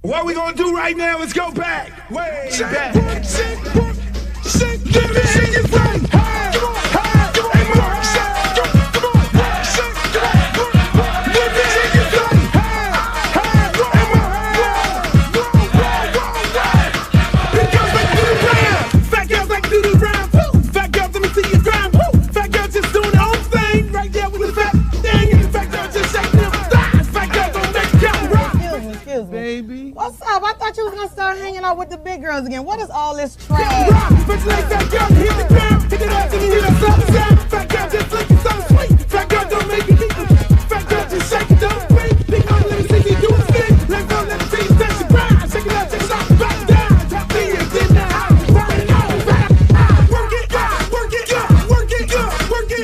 What we gonna do right now is go back, way back. Give me your friend. Baby. What's up? I thought you was gonna start hanging out with the big girls again. What is all this trash? Fat girl, don't make me leave. Fat girl, just shake it, don't break. Big girl, let me see you do a thing. Let go, let me see you touch the ground. Shake it out, take it off, back down. Drop me in the house, burn it all back. Work it, work it, work it, work it, work it.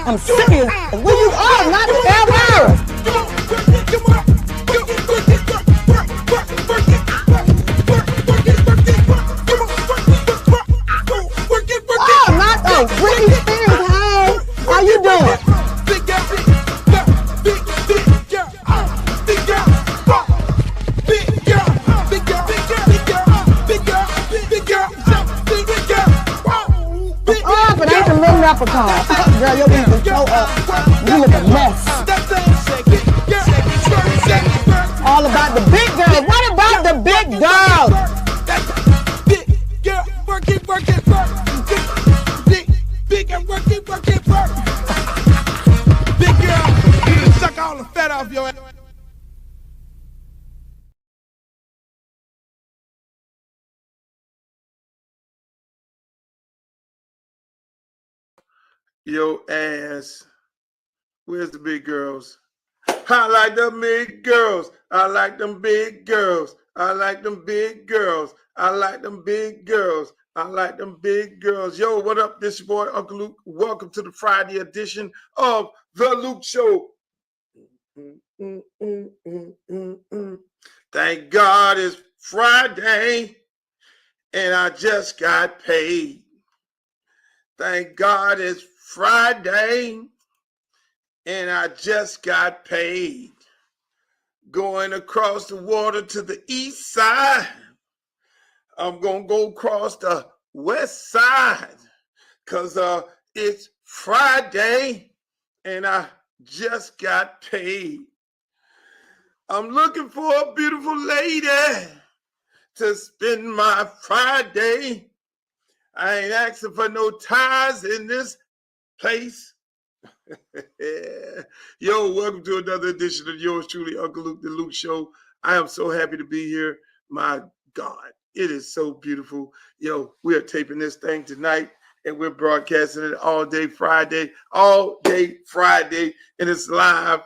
I'm serious. Where you are, not ever. Oh, not the Britney Spears. Hey, how you doing? But I ain't the little leprechaun. Girl, your knees are so up. You look a mess. All about the big girls. What about the big girls? Big girl, work it, work it, work. Big girl, work it, work it, work. Big girl, you done suck all the fat off your ass. Yo ass, where's the big girls? I like them big girls. I like them big girls. I like them big girls. I like them big girls. I like them big girls. Yo, what up? This your boy, Uncle Luke. Welcome to the Friday edition of The Luke Show. Thank God it's Friday and I just got paid. Thank God it's Friday and I just got paid. Going across the water to the east side. I'm going to go across the west side because it's Friday and I just got paid. I'm looking for a beautiful lady to spend my Friday. I ain't asking for no ties in this place. Yo, welcome to another edition of yours truly, Uncle Luke, the Luke Show. I am so happy to be here. My God, it is so beautiful. Yo, we are taping this thing tonight, and we're broadcasting it all day Friday, and it's live.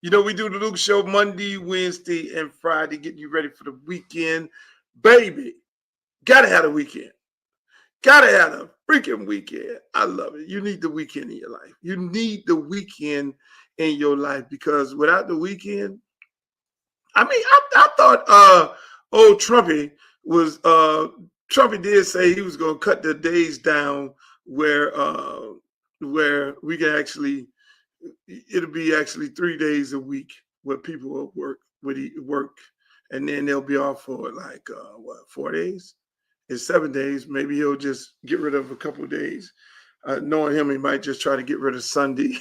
You know, we do the Luke Show Monday, Wednesday, and Friday, getting you ready for the weekend. Baby, gotta have a weekend. Gotta have a freaking weekend. I love it. You need the weekend in your life. You need the weekend in your life, because without the weekend, I mean, I thought old Trumpy was Trumpy did say he was gonna cut the days down where we can actually, it'll be actually 3 days a week where people will work, and then they'll be off for like 4 days. In 7 days, maybe he'll just get rid of a couple of days. Knowing him, he might just try to get rid of Sunday.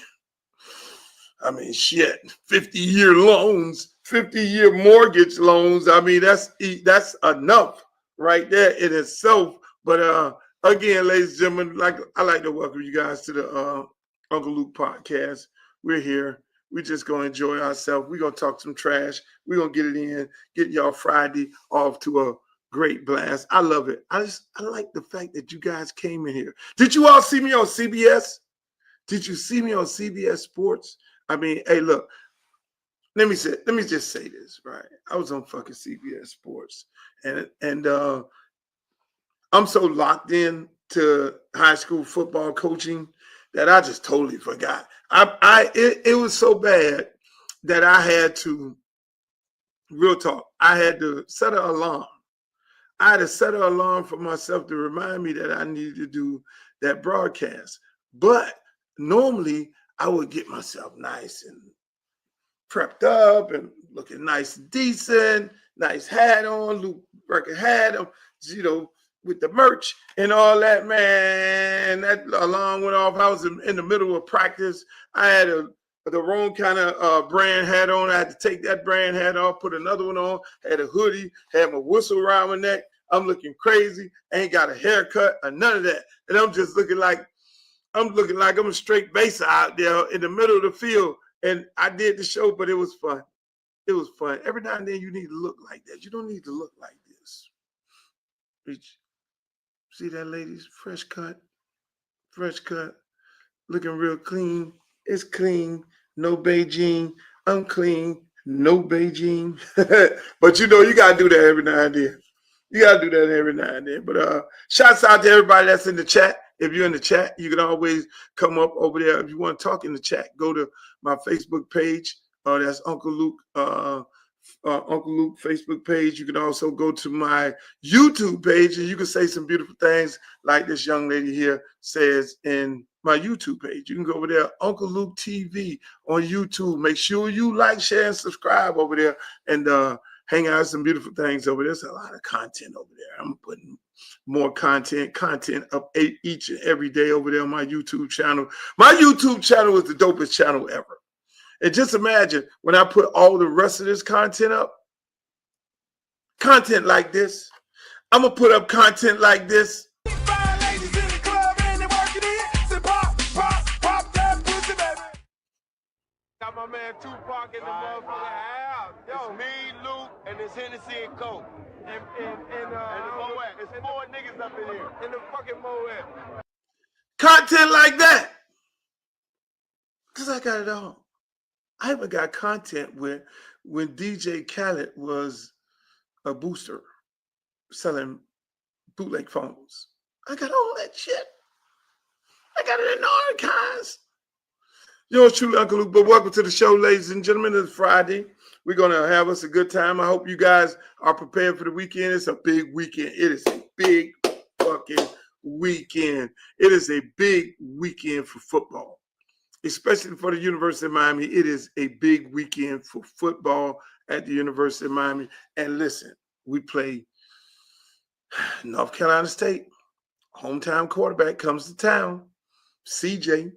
I mean, shit, 50-year loans, 50-year mortgage loans. I mean, that's enough right there in itself. But again, ladies and gentlemen, I like to welcome you guys to the Uncle Luke podcast. We're here. We're just going to enjoy ourselves. We're going to talk some trash. We're going to get it in, get y'all Friday off to a great blast. I love it. I like the fact that you guys came in here. Did you all see me on CBS? Did you see me on CBS Sports? I mean, hey, look, let me just say this, right? I was on fucking CBS Sports, and I'm so locked in to high school football coaching that I just totally forgot. It was so bad that I had to, real talk, I had to set an alarm. I had to set an alarm for myself to remind me that I needed to do that broadcast. But normally I would get myself nice and prepped up and looking nice and decent, nice hat on, Luke record hat, you know, with the merch and all that, man. That alarm went off. I was in the middle of practice. I had the wrong kind of brand hat on. I had to take that brand hat off, put another one on, had a hoodie, had my whistle around my neck. I'm looking crazy. I ain't got a haircut or none of that. And I'm just looking like I'm a straight baser out there in the middle of the field. And I did the show, but it was fun. It was fun. Every now and then you need to look like that. You don't need to look like this. See that, ladies? Fresh cut, looking real clean. It's clean, no Beijing, unclean, no Beijing. But you know, you gotta do that every now and then. But shouts out to everybody that's in the chat. If you're in the chat, you can always come up over there. If you want to talk in the chat, go to my Facebook page. That's Uncle Luke. Uncle Luke Facebook page. You can also go to my YouTube page, and you can say some beautiful things like this young lady here says in my YouTube page. You can go over there, Uncle Luke TV on YouTube. Make sure you like, share, and subscribe over there, and hang out some beautiful things over there. There's a lot of content over there. I'm putting more content up each and every day over there on my YouTube channel. My YouTube channel is the dopest channel ever. And just imagine when I put all the rest of this content up, content like this. I'm going to put up content like this. Fine ladies in the club and they working it. Say pop, pop, pop that pussy, baby. Got my man Tupac in the motherfucking house. Yo, me, Luke, and this Hennessy and Coke. And the Moet. It's 4 niggas up in here. In the fucking Moet. Content like that. Because I got it all. I even got content when DJ Khaled was a booster selling bootleg phones. I got all that shit. I got it in the archives. Yours truly, Uncle Luke, but welcome to the show, ladies and gentlemen. It's Friday. We're going to have us a good time. I hope you guys are prepared for the weekend. It's a big weekend. It is a big fucking weekend. It is a big weekend for football, especially for the University of Miami. It is a big weekend for football at the University of Miami. And listen, we play North Carolina State. Hometown quarterback comes to town. CJ,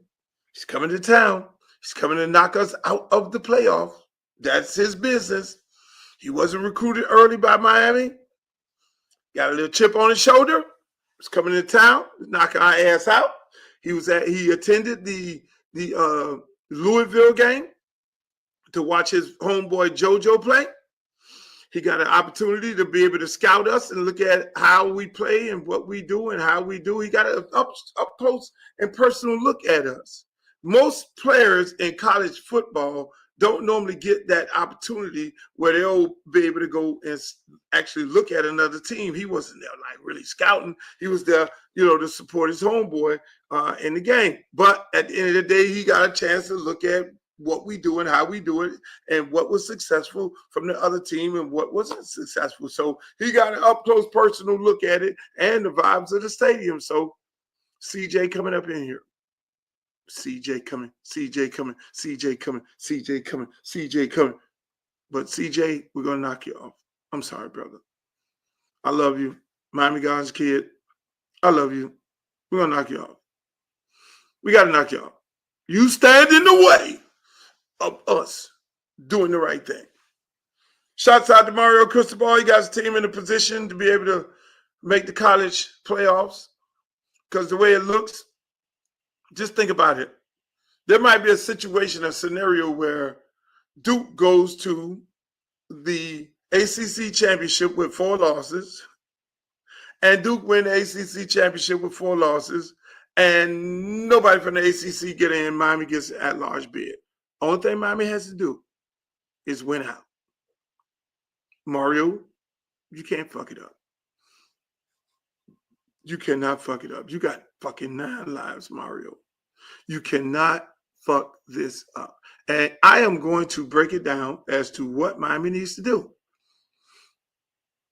he's coming to town. He's coming to knock us out of the playoff. That's his business. He wasn't recruited early by Miami. got a little chip on his shoulder. Was coming to town, knocking our ass out. He attended the Louisville game to watch his homeboy JoJo play. He got an opportunity to be able to scout us and look at how we play and what we do and how we do. He got an up close and personal look at us. Most players in college football don't normally get that opportunity where they'll be able to go and actually look at another team. He wasn't there like really scouting. He was there, to support his homeboy in the game. But at the end of the day, he got a chance to look at what we do and how we do it and what was successful from the other team and what wasn't successful. So he got an up close personal look at it and the vibes of the stadium. So CJ coming up in here. CJ coming, CJ coming, CJ coming, CJ coming, CJ coming. But CJ, we're going to knock you off. I'm sorry, brother. I love you. Miami Gardens kid. I love you. We're going to knock you off. We got to knock you off. You stand in the way of us doing the right thing. Shouts out to Mario Cristobal. He got his team in a position to be able to make the college playoffs because the way it looks, just think about it. There might be a situation, a scenario where Duke goes to the ACC championship with 4 losses, and Duke win the ACC championship with 4 losses, and nobody from the ACC get in. Miami gets an at-large bid. Only thing Miami has to do is win out. Mario, you can't fuck it up. You cannot fuck it up. You got fucking 9 lives, Mario. You cannot fuck this up. And I am going to break it down as to what Miami needs to do.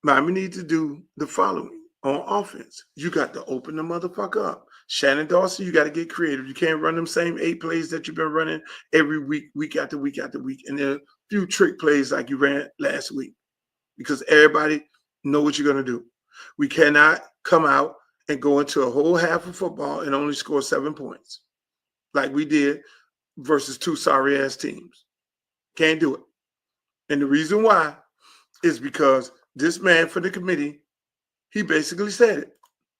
Miami needs to do the following on offense. You got to open the motherfucker up. Shannon Dawson, you got to get creative. You can't run them same 8 plays that you've been running every week, week after week after week. And then a few trick plays like you ran last week because everybody know what you're going to do. We cannot come out and go into a whole half of football and only score 7 points like we did versus 2 sorry-ass teams. Can't do it. And the reason why is because this man for the committee, he basically said it.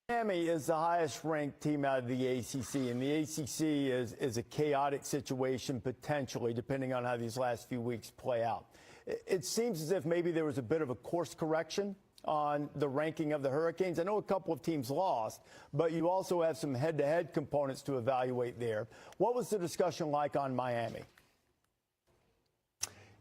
Miami is the highest-ranked team out of the ACC, and the ACC is a chaotic situation potentially, depending on how these last few weeks play out. It seems as if maybe there was a bit of a course correction on the ranking of the Hurricanes. I know a couple of teams lost, but you also have some head-to-head components to evaluate there. What was the discussion like on Miami?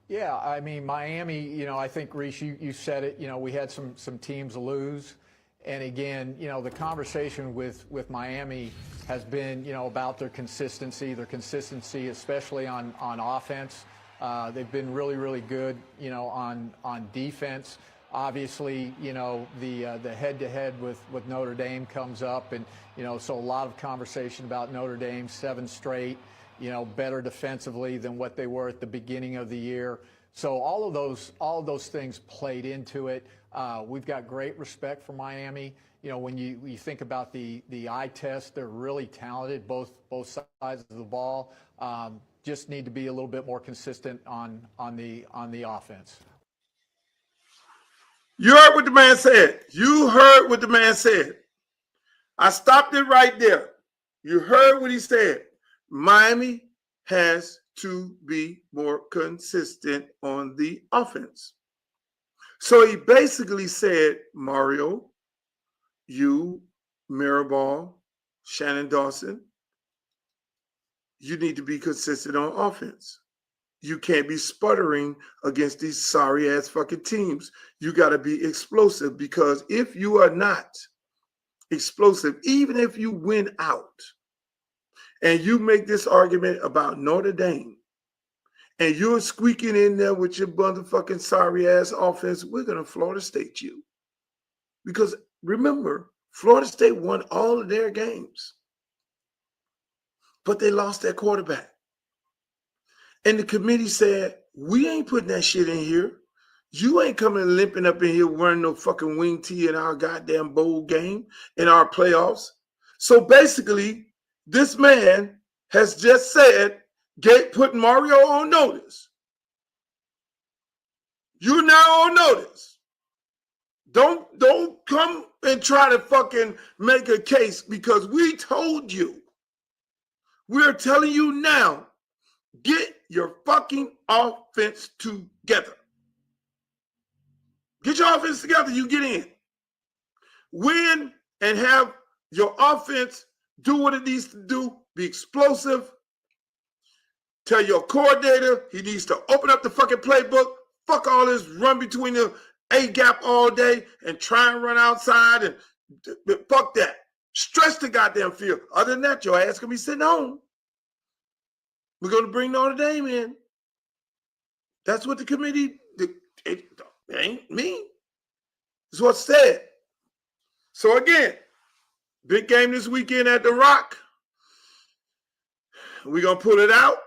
Yeah, I mean, Miami, I think, Reese, you said it, we had some teams lose. And again, the conversation with Miami has been, about their consistency especially on offense. They've been really, really good, on defense. Obviously, the head-to-head with Notre Dame comes up, and so a lot of conversation about Notre Dame, 7 straight, better defensively than what they were at the beginning of the year. So all of those things played into it. We've got great respect for Miami. When you think about the eye test, they're really talented, both sides of the ball. Just need to be a little bit more consistent on the offense. You heard what the man said. You heard what the man said. I stopped it right there. You heard what he said. Miami has to be more consistent on the offense. So he basically said, Mario, you, Mirabal, Shannon Dawson, you need to be consistent on offense. You can't be sputtering against these sorry-ass fucking teams. You got to be explosive, because if you are not explosive, even if you win out and you make this argument about Notre Dame and you're squeaking in there with your motherfucking sorry-ass offense, we're going to Florida State you. Because remember, Florida State won all of their games, but they lost their quarterback. And the committee said, we ain't putting that shit in here. You ain't coming limping up in here wearing no fucking wing tee in our goddamn bowl game, in our playoffs. So basically, this man has just said, putting Mario on notice. You're now on notice Don't come and try to fucking make a case because we told you. We're telling you now, get your fucking offense together. Get your offense together, you get in. Win and have your offense do what it needs to do, be explosive. Tell your coordinator he needs to open up the fucking playbook. Fuck all this run between the A gap all day and try and run outside and fuck that. Stretch the goddamn field. Other than that, your ass gonna be sitting home. We're gonna bring Notre Dame in. That's what the committee, it ain't me. It's what's said. So again, big game this weekend at the Rock. We're gonna pull it out.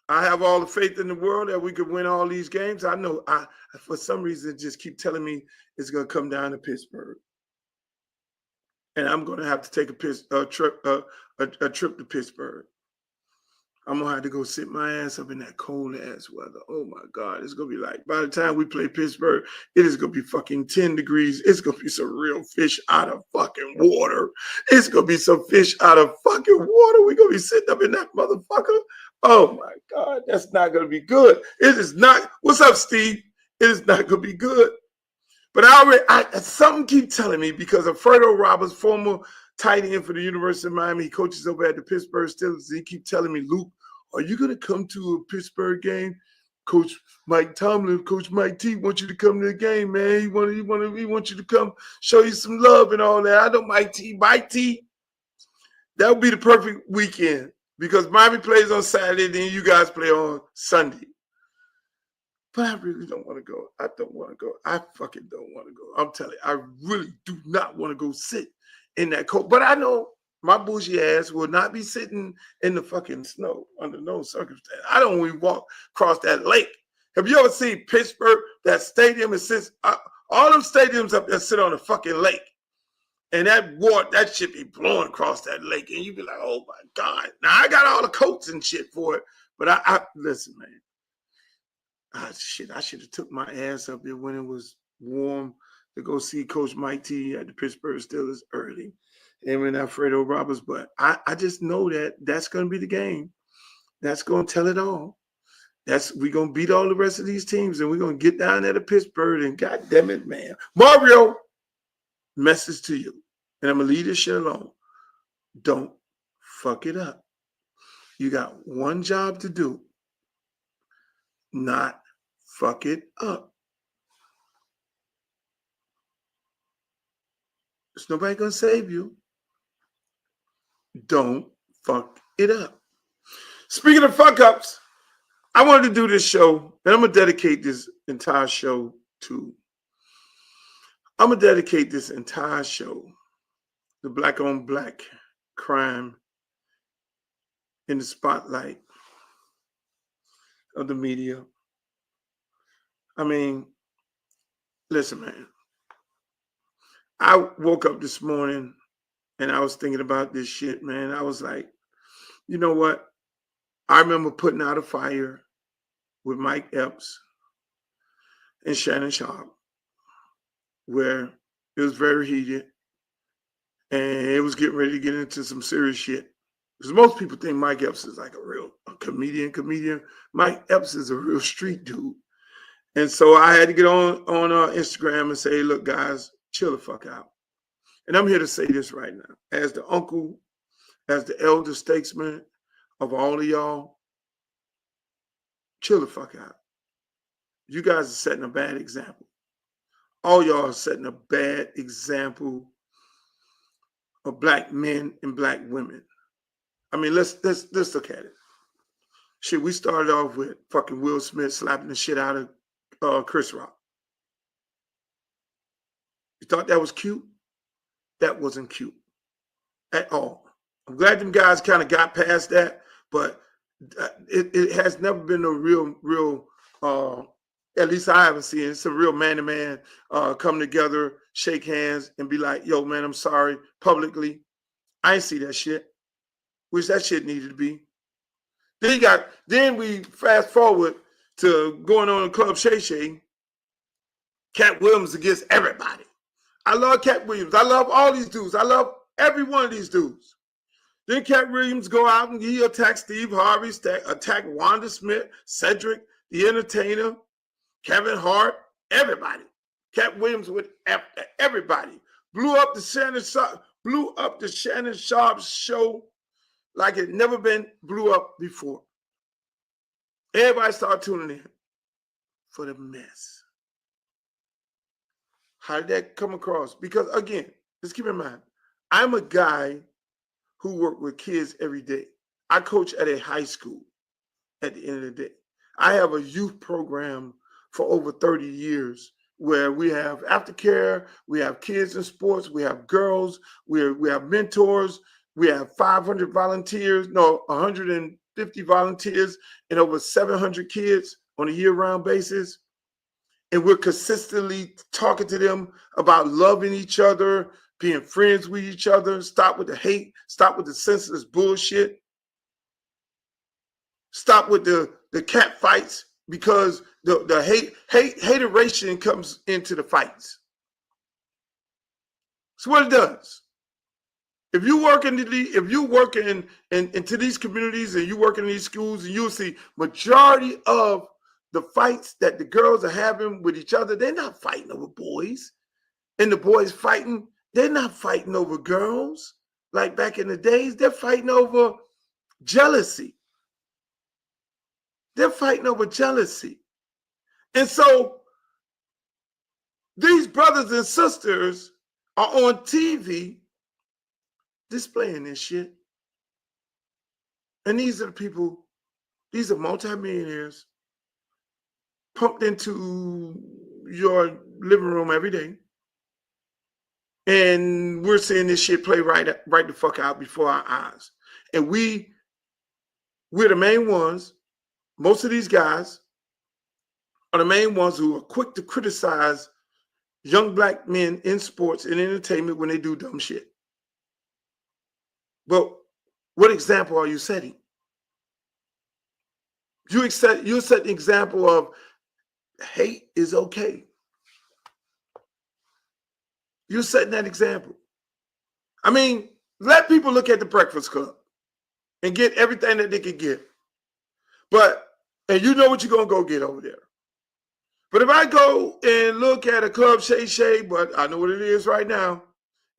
I have all the faith in the world that we could win all these games. I know for some reason just keep telling me it's gonna come down to Pittsburgh. And I'm gonna have to take a trip to Pittsburgh. I'm gonna have to go sit my ass up in that cold ass weather. Oh my God, it's gonna be like, by the time we play Pittsburgh, it is gonna be fucking 10 degrees. It's gonna be some real fish out of fucking water. It's gonna be some fish out of fucking water. We're gonna be sitting up in that motherfucker. Oh my God, that's not gonna be good. It is not. What's up, Steve? It is not gonna be good. But something keep telling me because Fredo Roberts, former tight end for the University of Miami, he coaches over at the Pittsburgh Steelers. He keep telling me, Luke, are you going to come to a Pittsburgh game? Coach Mike Tomlin, Coach Mike T wants you to come to the game, man. He wants you to come show you some love and all that. I know Mike T. That would be the perfect weekend because Miami plays on Saturday, then you guys play on Sunday. But I really don't want to go. I don't want to go. I fucking don't want to go. I'm telling you, I really do not want to go sit in that cold. But I know my bougie ass will not be sitting in the fucking snow under no circumstance. I don't even walk across that lake. Have you ever seen Pittsburgh, that stadium? It sits, all them stadiums up there sit on a fucking lake. And that shit be blowing across that lake. And you be like, oh my God. Now I got all the coats and shit for it. But I listen, man. I should have took my ass up there when it was warm to go see Coach Mike T at the Pittsburgh Steelers early. Him and Fredo Roberts. But I just know that's going to be the game. That's going to tell it all. We're going to beat all the rest of these teams, and we're going to get down there to Pittsburgh, and God damn it, man. Mario, message to you. And I'm going to leave this shit alone. Don't fuck it up. You got one job to do. Not fuck it up. There's nobody going to save you. Don't fuck it up. Speaking of fuck ups, I wanted to do this show, and I'm going to dedicate this entire show to the black on black crime in the spotlight of the media. I mean, listen, man. I woke up this morning and I was thinking about this shit, man. I was like, you know what? I remember putting out a fire with Mike Epps and Shannon Sharpe where it was very heated and it was getting ready to get into some serious shit. Because most people think Mike Epps is like a comedian. Mike Epps is a real street dude. And so I had to get on Instagram and say, look, guys, chill the fuck out. And I'm here to say this right now. As the uncle, as the elder statesman of all of y'all, chill the fuck out. You guys are setting a bad example. All y'all are setting a bad example of black men and black women. I mean, let's look at it. Shit, we started off with fucking Will Smith slapping the shit out of Chris Rock. You thought that was cute? That wasn't cute at all. I'm glad them guys kind of got past that, but it has never been a real, at least I haven't seen it. It's a real man-to-man come together, shake hands, and be like, yo, man, I'm sorry, publicly. I ain't see that shit. Which that shit needed to be. Then we fast forward to going on in Club Shay Shay, Katt Williams against everybody. I love Katt Williams. I love all these dudes. I love every one of these dudes. Then Katt Williams go out and he attack Steve Harvey, attack Wanda Smith, Cedric, the Entertainer, Kevin Hart, everybody. Katt Williams with everybody. Blew up the Shannon Sharpe show like it never been blew up before. Everybody started tuning in for the mess. How did that come across? Because again, let's keep in mind, I'm a guy who work with kids every day. I coach at a high school at the end of the day. I have a youth program for over 30 years where we have aftercare, we have kids in sports, we have girls, we have mentors, we have 500 volunteers, 150 volunteers and over 700 kids on a year-round basis. And we're consistently talking to them about loving each other, being friends with each other, stop with the hate, stop with the senseless bullshit, stop with the cat fights, because the hateration comes into the fights. That's what it does. If you work into these communities and you work in these schools, and you'll see majority of the fights that the girls are having with each other, they're not fighting over boys. And the boys fighting, they're not fighting over girls like back in the days. They're fighting over jealousy. They're fighting over jealousy. And so these brothers and sisters are on TV displaying this shit. And these are the people, these are multimillionaires pumped into your living room every day. And we're seeing this shit play right the fuck out before our eyes. And we're the main ones. Most of these guys are the main ones who are quick to criticize young black men in sports and entertainment when they do dumb shit. But what example are you setting? You set the example of hate is okay. You're setting that example. I mean, let people look at the Breakfast Club and get everything that they can get. And you know what you're going to go get over there. But if I go and look at a Club Shay, but I know what it is right now.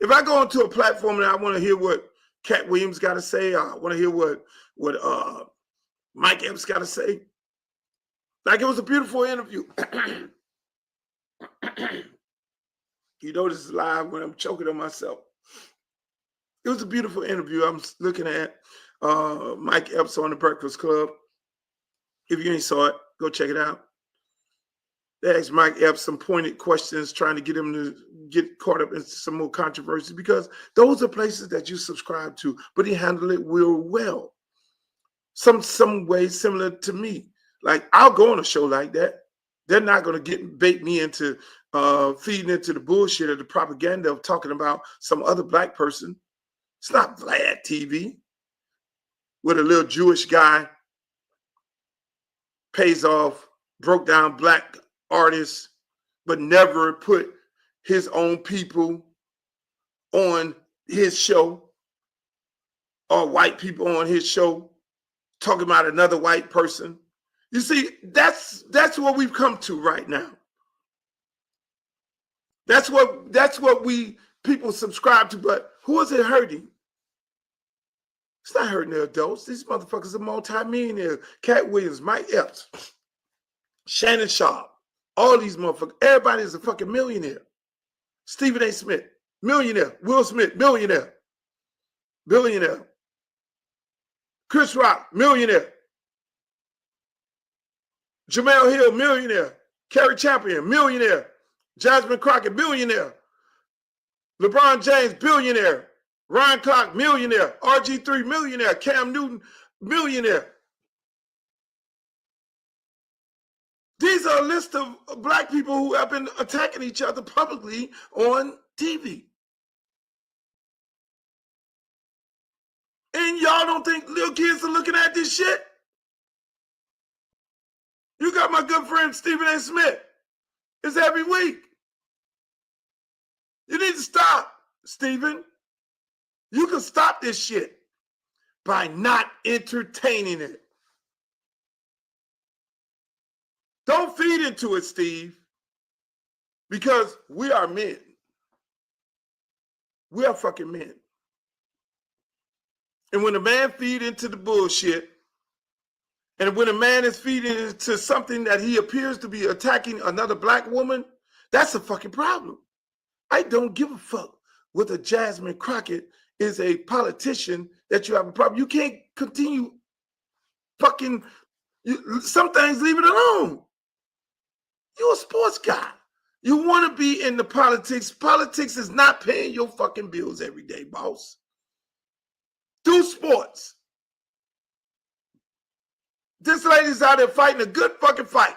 If I go onto a platform and I want to hear what Katt Williams got to say, I want to hear what Mike Epps got to say. Like, it was a beautiful interview. You know this is live when I'm choking on myself. It was a beautiful interview. I'm looking at Mike Epps on the Breakfast Club. If you ain't saw it, go check it out. They asked Mike Epps some pointed questions, trying to get him to get caught up in some more controversy, because those are places that you subscribe to, but he handled it real well. Some way similar to me. Like, I'll go on a show like that. They're not going to bait me into feeding into the bullshit or the propaganda of talking about some other black person. It's not Vlad TV with a little Jewish guy pays off broke down black artists, but never put his own people on his show, or white people on his show talking about another white person. You see, that's what we've come to right now. That's what we people subscribe to. But who is it hurting? It's not hurting the adults. These motherfuckers are multi-millionaires. Katt Williams, Mike Epps, Shannon Sharpe, all these motherfuckers. Everybody is a fucking millionaire. Stephen A. Smith, millionaire. Will Smith, millionaire. Billionaire. Chris Rock, millionaire. Jemele Hill, millionaire. Cari Champion, millionaire. Jasmine Crockett, billionaire. LeBron James, billionaire. Ryan Clark, millionaire. RG3, millionaire. Cam Newton, millionaire. These are a list of black people who have been attacking each other publicly on TV. And y'all don't think little kids are looking at this shit? You got my good friend Stephen A. Smith. It's every week. You to stop, Stephen. You can stop this shit by not entertaining it. Don't feed into it, Steve, because we are men. We are fucking men. And when a man feeds into the bullshit, and when a man is feeding into something that he appears to be attacking another black woman, that's a fucking problem. I don't give a fuck whether Jasmine Crockett is a politician that you have a problem. You can't continue fucking, some things leave it alone. You're a sports guy. You want to be in the politics. Politics is not paying your fucking bills every day, boss. Do sports. This lady's out there fighting a good fucking fight.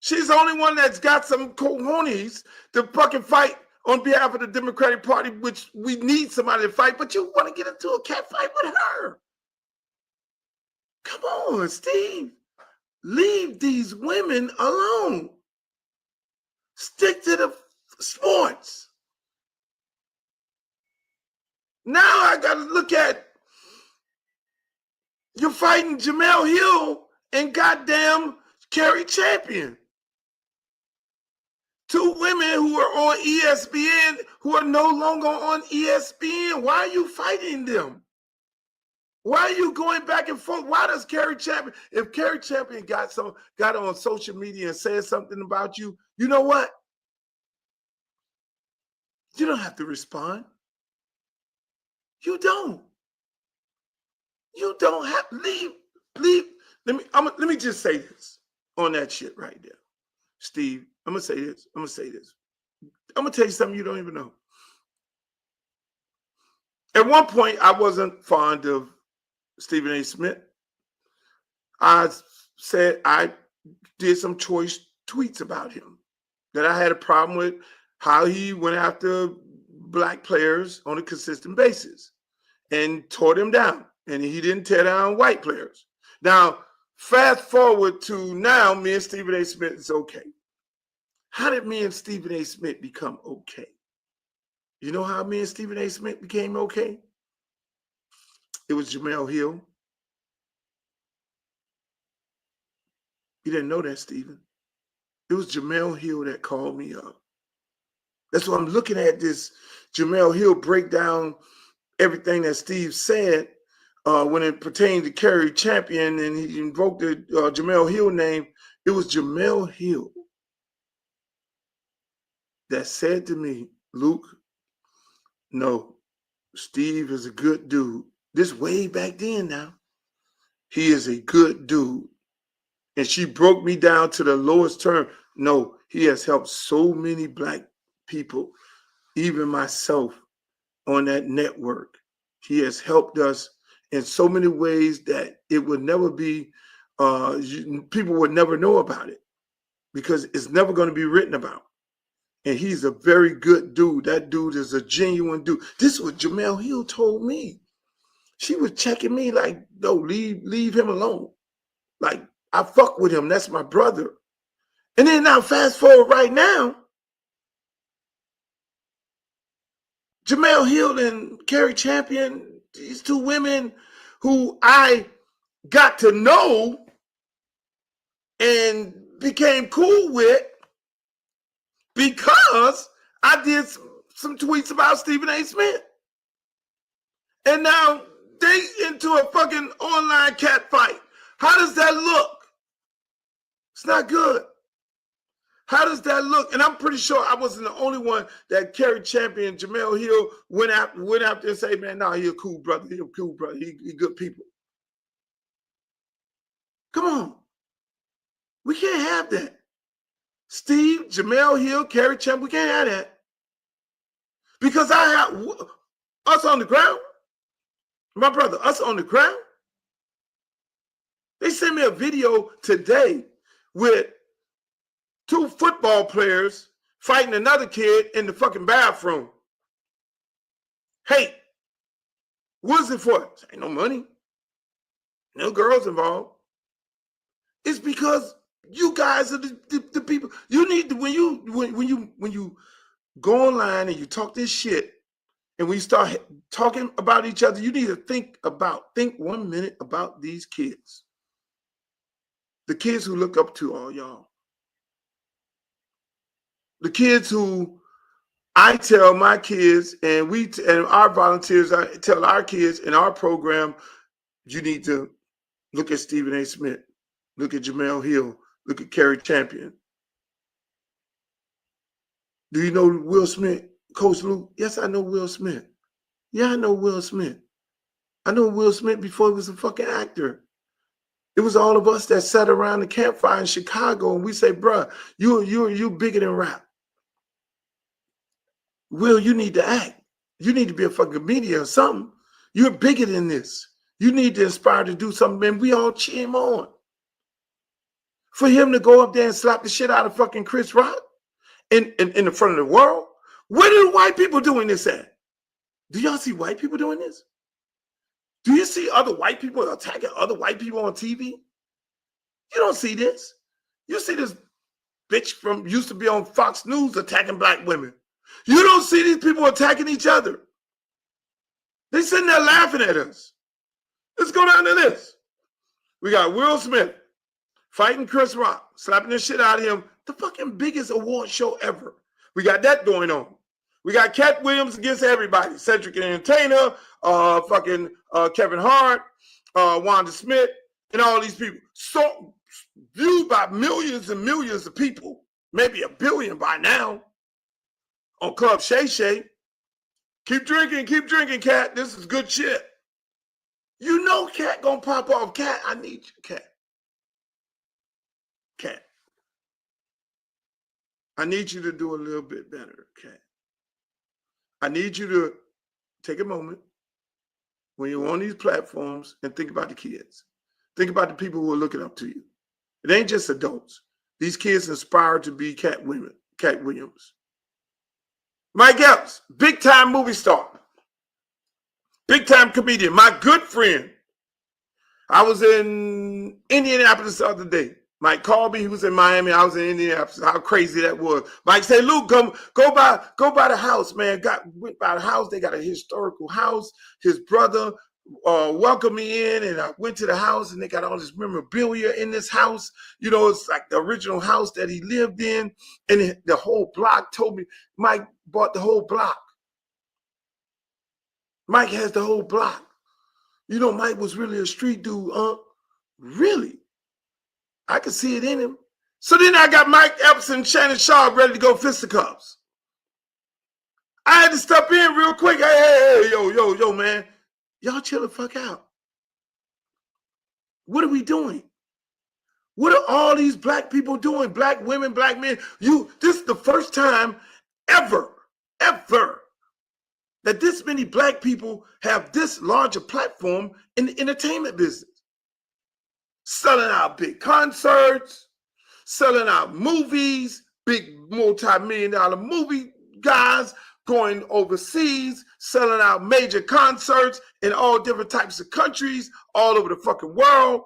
She's the only one that's got some cojones to fucking fight on behalf of the Democratic Party, which we need somebody to fight, but you want to get into a cat fight with her. Come on, Steve. Leave these women alone. Stick to the sports. Now I got to look at, you're fighting Jemele Hill and goddamn Cari Champion. Two women who are on ESPN who are no longer on ESPN. Why are you fighting them? Why are you going back and forth? Why does Cari Champion, if Cari Champion got on social media and said something about you, you know what? You don't have to respond. You don't. You don't have leave. Let me just say this on that shit right there. Steve, I'm gonna say this. I'm gonna tell you something you don't even know. At one point, I wasn't fond of Stephen A. Smith. I said I did some choice tweets about him, that I had a problem with how he went after black players on a consistent basis and tore them down. And he didn't tear down white players. Now, fast forward to now, me and Stephen A. Smith is okay. How did me and Stephen A. Smith become okay? You know how me and Stephen A. Smith became okay? It was Jemele Hill. You didn't know that, Stephen. It was Jemele Hill that called me up. That's why I'm looking at this Jemele Hill break down everything that Steve said when it pertained to Cari Champion, and he invoked the Jemele Hill name. It was Jemele Hill that said to me, Luke, no, Steve is a good dude. This way back then now. He is a good dude. And she broke me down to the lowest term. No, he has helped so many black people, even myself, on that network. He has helped us in so many ways that it would never be, people would never know about it because it's never going to be written about. And he's a very good dude. That dude is a genuine dude. This is what Jemele Hill told me. She was checking me like, no, leave him alone. Like, I fuck with him. That's my brother. And then now fast forward right now, Jemele Hill and Cari Champion, these two women who I got to know and became cool with because I did some tweets about Stephen A. Smith. And now they into a fucking online cat fight. How does that look? It's not good. How does that look? And I'm pretty sure I wasn't the only one that Cari Champion, Jemele Hill went after and say, man, no, he a cool brother. He a cool brother. He good people. Come on. We can't have that. Steve, Jemele Hill, Cari Champion, we can't have that. Because I have us on the ground, my brother, us on the ground. They sent me a video today with two football players fighting another kid in the fucking bathroom. Hey, what's it for? Ain't no money. No girls involved. It's because you guys are the people. You need to when you go online and you talk this shit, and when you start talking about each other, you need to think 1 minute about these kids. The kids who look up to all y'all. The kids who I tell my kids, and our volunteers, I tell our kids in our program, you need to look at Stephen A. Smith, look at Jemele Hill, look at Cari Champion. Do you know Will Smith, Coach Luke? Yes, I know Will Smith. Yeah, I know Will Smith. I know Will Smith before he was a fucking actor. It was all of us that sat around the campfire in Chicago and we say, bruh, you bigger than rap. Will, you need to act. You need to be a fucking comedian or something. You're bigger than this. You need to inspire to do something, and we all cheer him on. For him to go up there and slap the shit out of fucking Chris Rock in the front of the world, where do the white people doing this at? Do y'all see white people doing this? Do you see other white people attacking other white people on TV? You don't see this. You see this bitch from used to be on Fox News attacking black women. You don't see these people attacking each other. They sitting there laughing at us. Let's go down to this. We got Will Smith fighting Chris Rock, slapping the shit out of him. The fucking biggest award show ever. We got that going on. We got Katt Williams against everybody. Cedric Entertainer, Kevin Hart, Wanda Smith, and all these people. So viewed by millions and millions of people, maybe 1 billion by now, on Club Shay Shay. Keep drinking, Katt. This is good shit. You know Katt gonna pop off. Katt, I need you, Katt. Katt. I need you to do a little bit better, Katt. I need you to take a moment when you're on these platforms and think about the kids. Think about the people who are looking up to you. It ain't just adults. These kids inspired to be Katt Williams. Mike Epps, big-time movie star. Big-time comedian. My good friend. I was in Indianapolis the other day. Mike called me. He was in Miami. I was in Indianapolis. How crazy that was. Mike said, Luke, go by the house, man. Went by the house. They got a historical house. His brother welcomed me in, and I went to the house, and they got all this memorabilia in this house. You know, it's like the original house that he lived in. And the whole block told me, Mike bought the whole block. Mike has the whole block. You know, Mike was really a street dude, Really? I could see it in him. So then I got Mike Epps and Shannon Sharpe ready to go fisticuffs. I had to step in real quick. Hey, yo, man. Y'all chill the fuck out. What are we doing? What are all these black people doing? Black women, black men. This is the first time ever, that this many black people have this large a platform in the entertainment business. Selling out big concerts, selling out movies, big multi-million-dollar movie guys going overseas, selling out major concerts in all different types of countries, all over the fucking world.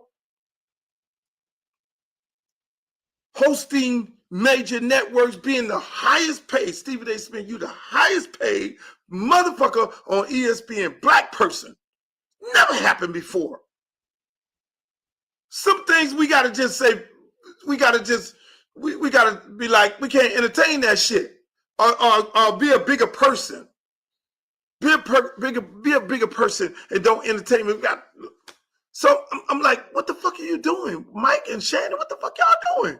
Hosting major networks, being the highest paid, Stephen A. Smith, you the highest paid motherfucker on ESPN, black person. Never happened before. Some things we gotta just say, we gotta be like, we can't entertain that shit, or be a bigger person. Be a bigger person and don't entertain me. So I'm like, what the fuck are you doing, Mike and Shannon? What the fuck y'all doing?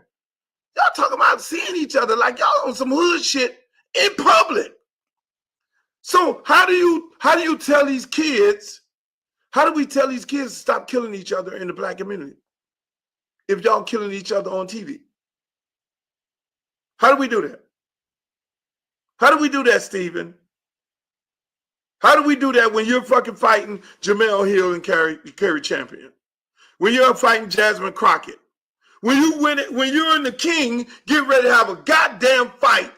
Y'all talking about seeing each other like y'all on some hood shit in public. So how do you tell these kids? How do we tell these kids to stop killing each other in the black community if y'all killing each other on TV? How do we do that? How do we do that, Stephen? How do we do that when you're fucking fighting Jemele Hill and Cari Champion? When you're fighting Jasmine Crockett? When you're in the King, get ready to have a goddamn fight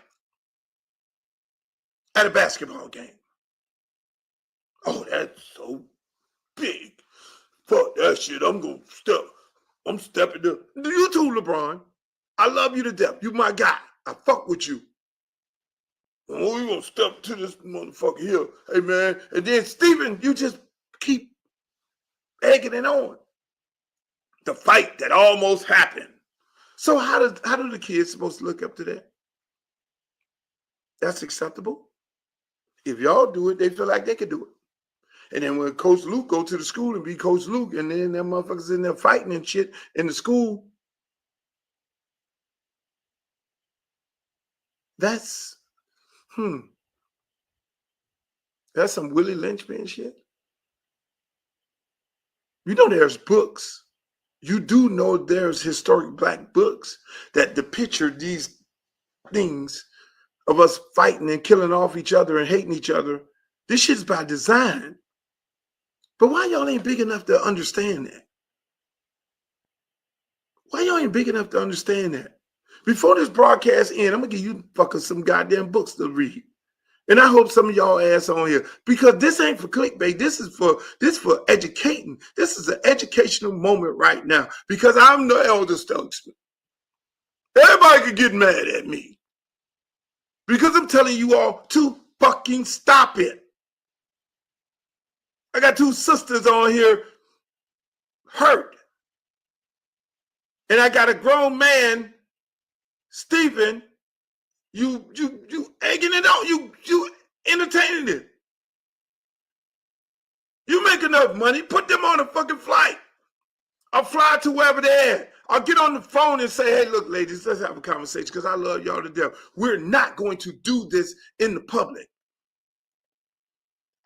at a basketball game. Oh, that's so big. Fuck that shit. I'm stepping up. You too, LeBron. I love you to death. You my guy. I fuck with you. Oh, we gonna step to this motherfucker here. Hey, man. And then, Stephen, you just keep egging it on. The fight that almost happened. So how do the kids supposed to look up to that? That's acceptable? If y'all do it, they feel like they can do it. And then when Coach Luke go to the school and be Coach Luke, and then them motherfuckers in there fighting and shit in the school, that's some Willie Lynchman shit. You know there's books. You do know there's historic black books that depict these things of us fighting and killing off each other and hating each other. This shit's by design. But why y'all ain't big enough to understand that? Why y'all ain't big enough to understand that? Before this broadcast ends, I'm gonna give you fuckers some goddamn books to read. And I hope some of y'all ass on here, because this ain't for clickbait. This is for educating. This is an educational moment right now, because I'm the elder statesman. Everybody could get mad at me because I'm telling you all to fucking stop it. I got two sisters on here hurt. And I got a grown man, Stephen, you egging it on, you entertaining it. You make enough money, put them on a fucking flight. I'll fly to wherever they're at. I'll get on the phone and say, hey, look, ladies, let's have a conversation because I love y'all to death. We're not going to do this in the public.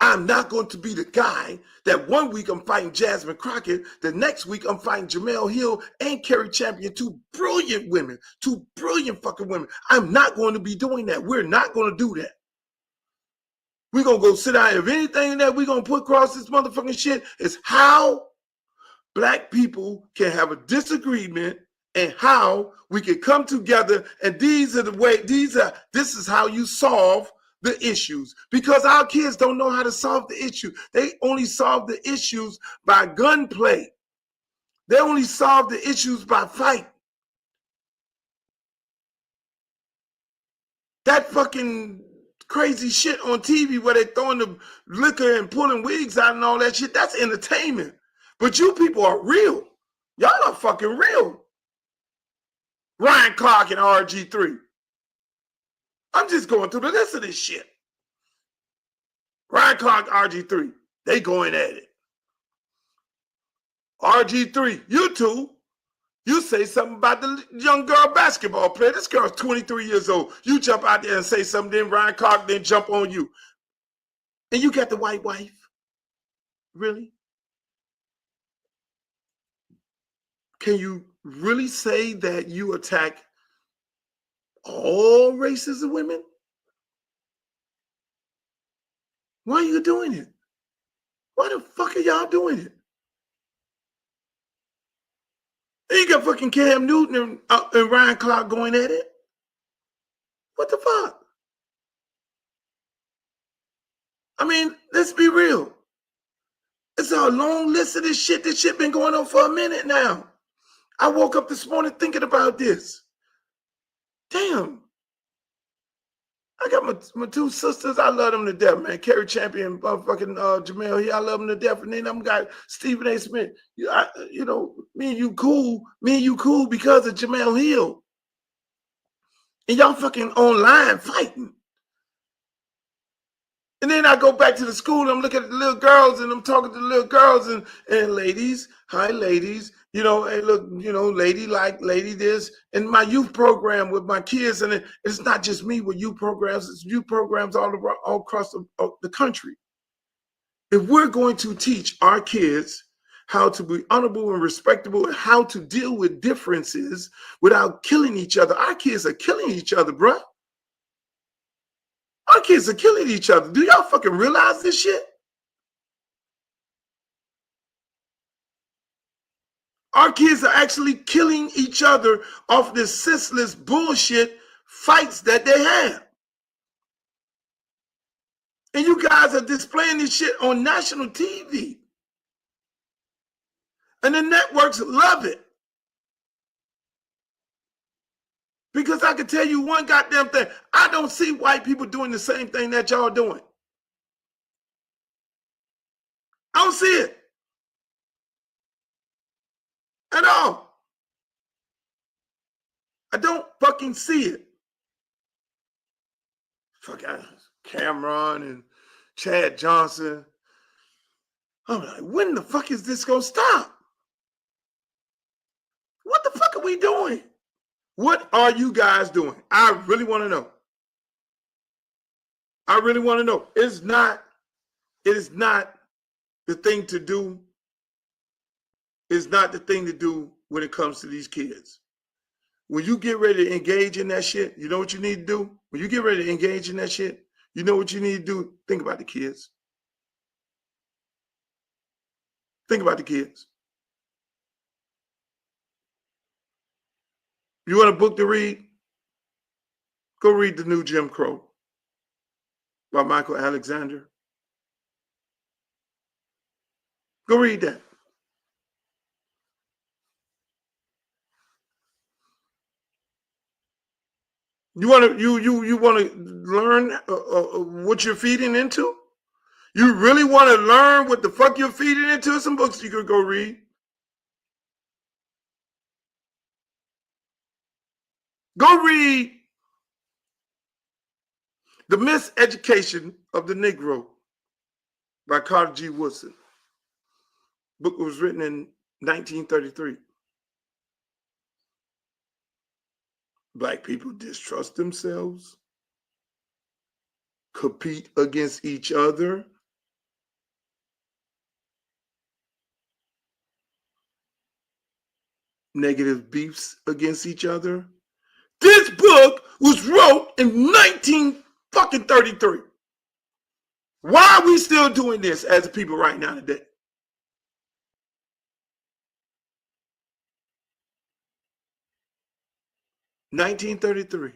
I'm not going to be the guy that one week I'm fighting Jasmine Crockett, the next week I'm fighting Jemele Hill and Cari Champion, two brilliant women, two brilliant fucking women. I'm not going to be doing that. We're not going to do that. We're going to go sit down. If anything that we're going to put across this motherfucking shit is how black people can have a disagreement and how we can come together. And this is how you solve the issues, because our kids don't know how to solve the issue. They only solve the issues by gunplay. They only solve the issues by fight. That fucking crazy shit on TV where they throwing the liquor and pulling wigs out and all that shit, that's entertainment. But you people are real. Y'all are fucking real. Ryan Clark and RG3. I'm just going through the list of this shit. Ryan Clark, RG3, they going at it. RG3, you two, you say something about the young girl basketball player. This girl's 23 years old. You jump out there and say something, then Ryan Clark then jump on you. And you got the white wife? Really? Can you really say that you attack all races of women? Why are you doing it? Why the fuck are y'all doing it? And you got fucking Cam Newton and Ryan Clark going at it? What the fuck? I mean, let's be real. It's a long list of this shit. This shit been going on for a minute now. I woke up this morning thinking about this. Damn. I got my two sisters. I love them to death, man. Cari Champion, fucking Jemele Hill. I love them to death. And then I'm got Stephen A. Smith. You know, me and you cool because of Jemele Hill. And y'all fucking online fighting. And then I go back to the school and I'm looking at the little girls and I'm talking to the little girls and ladies, hi ladies, you know, hey look, you know, lady like, lady this, and my youth program with my kids. And it's not just me with youth programs, it's youth programs all across the country. If we're going to teach our kids how to be honorable and respectable and how to deal with differences without killing each other, our kids are killing each other, bruh. Our kids are killing each other. Do y'all fucking realize this shit? Our kids are actually killing each other off this senseless bullshit fights that they have. And you guys are displaying this shit on national TV. And the networks love it. Because I can tell you one goddamn thing. I don't see white people doing the same thing that y'all doing. I don't see it. At all. I don't fucking see it. Fuck Cameron and Chad Johnson. I'm like, when the fuck is this gonna stop? What the fuck are we doing? What are you guys doing? I really want to know. I really want to know. It is not the thing to do. It's not the thing to do when it comes to these kids. When you get ready to engage in that shit, you know what you need to do? When you get ready to engage in that shit, you know what you need to do? Think about the kids. Think about the kids. You want a book to read? Go read The New Jim Crow by Michael Alexander. Go read that. You want to learn what you're feeding into? You really want to learn what the fuck you're feeding into? Some books you could go read. Go read The Miseducation of the Negro by Carter G. Woodson. Book was written in 1933. Black people distrust themselves, compete against each other, negative beefs against each other. This book was wrote in 1933. Why are we still doing this as a people right now today? (1933).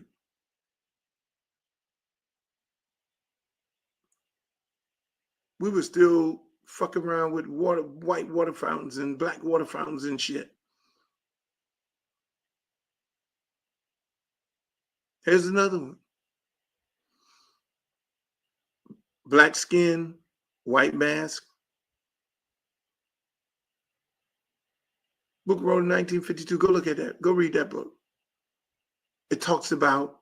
We were still fucking around with white water fountains and black water fountains and shit. Here's another one. Black skin, white mask. Book wrote in 1952. Go look at that. Go read that book. It talks about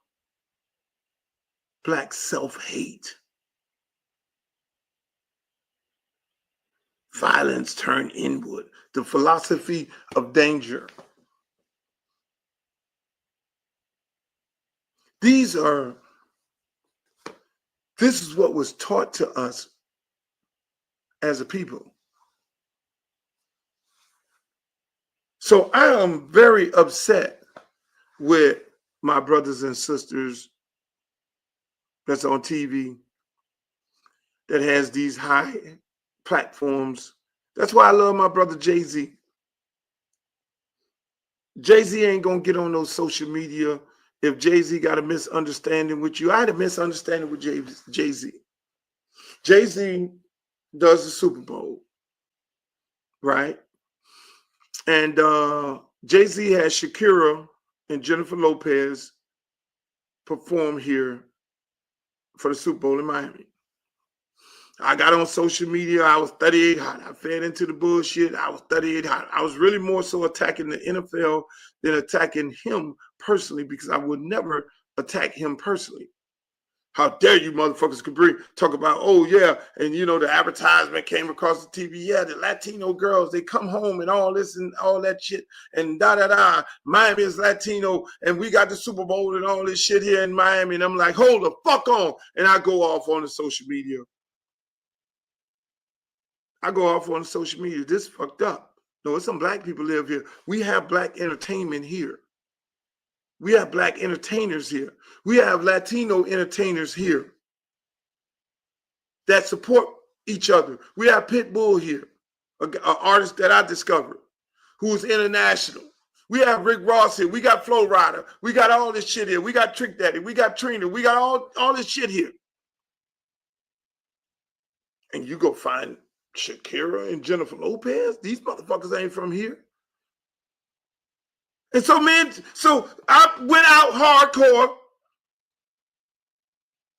black self-hate. Violence turned inward. The philosophy of danger. This is what was taught to us as a people. So I am very upset with my brothers and sisters that's on TV that has these high platforms. That's why I love my brother Jay-Z. Jay-Z ain't gonna get on those social media if Jay-Z got a misunderstanding with you. I had a misunderstanding with Jay-Z. Jay-Z does the Super Bowl, right? And Jay-Z has Shakira and Jennifer Lopez perform here for the Super Bowl in Miami. I got on social media. I was 38 hot. I fed into the bullshit. I was 38 hot. I was really more so attacking the NFL than attacking him personally, because I would never attack him personally. How dare you motherfuckers could talk about, oh yeah, and you know the advertisement came across the TV. Yeah, the Latino girls, they come home and all this and all that shit and da-da-da. Miami is Latino and we got the Super Bowl and all this shit here in Miami. And I'm like, hold the fuck on. And I go off on the social media. This is fucked up. No, it's some black people live here. We have black entertainment here. We have black entertainers here. We have Latino entertainers here that support each other. We have Pitbull here, an artist that I discovered who's international. We have Rick Ross here. We got Flo Rida. We got all this shit here. We got Trick Daddy. We got Trina. We got all this shit here. And you go find Shakira and Jennifer Lopez. These motherfuckers ain't from here. And so, man, so I went out hardcore,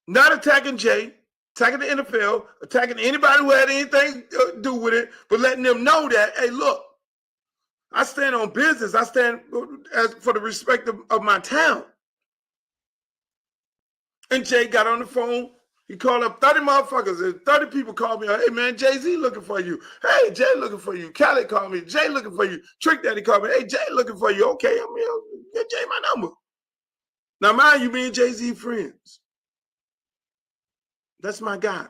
not attacking Jay, attacking the NFL, attacking anybody who had anything to do with it, but letting them know that, hey, look, I stand on business. I stand for the respect of my town. And Jay got on the phone. He called up 30 motherfuckers. And 30 people called me. Hey, man, Jay-Z looking for you. Hey, Jay looking for you. Khaled called me. Jay looking for you. Trick Daddy called me. Hey, Jay looking for you. Okay, I'm here. Get Jay my number. Now, mind you, me and Jay-Z friends. That's my guy.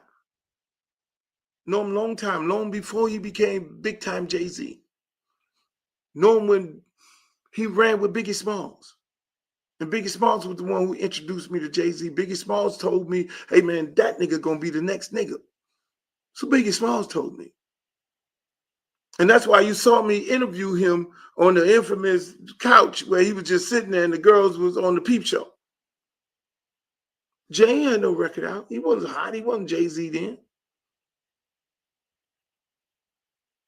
Know him long time. Long before he became big-time Jay-Z. Know him when he ran with Biggie Smalls. And Biggie Smalls was the one who introduced me to Jay-Z. Biggie Smalls told me, hey, man, that nigga gonna be the next nigga. So Biggie Smalls told me. And that's why you saw me interview him on the infamous couch where he was just sitting there and the girls was on the peep show. Jay had no record out. He wasn't hot. He wasn't Jay-Z then.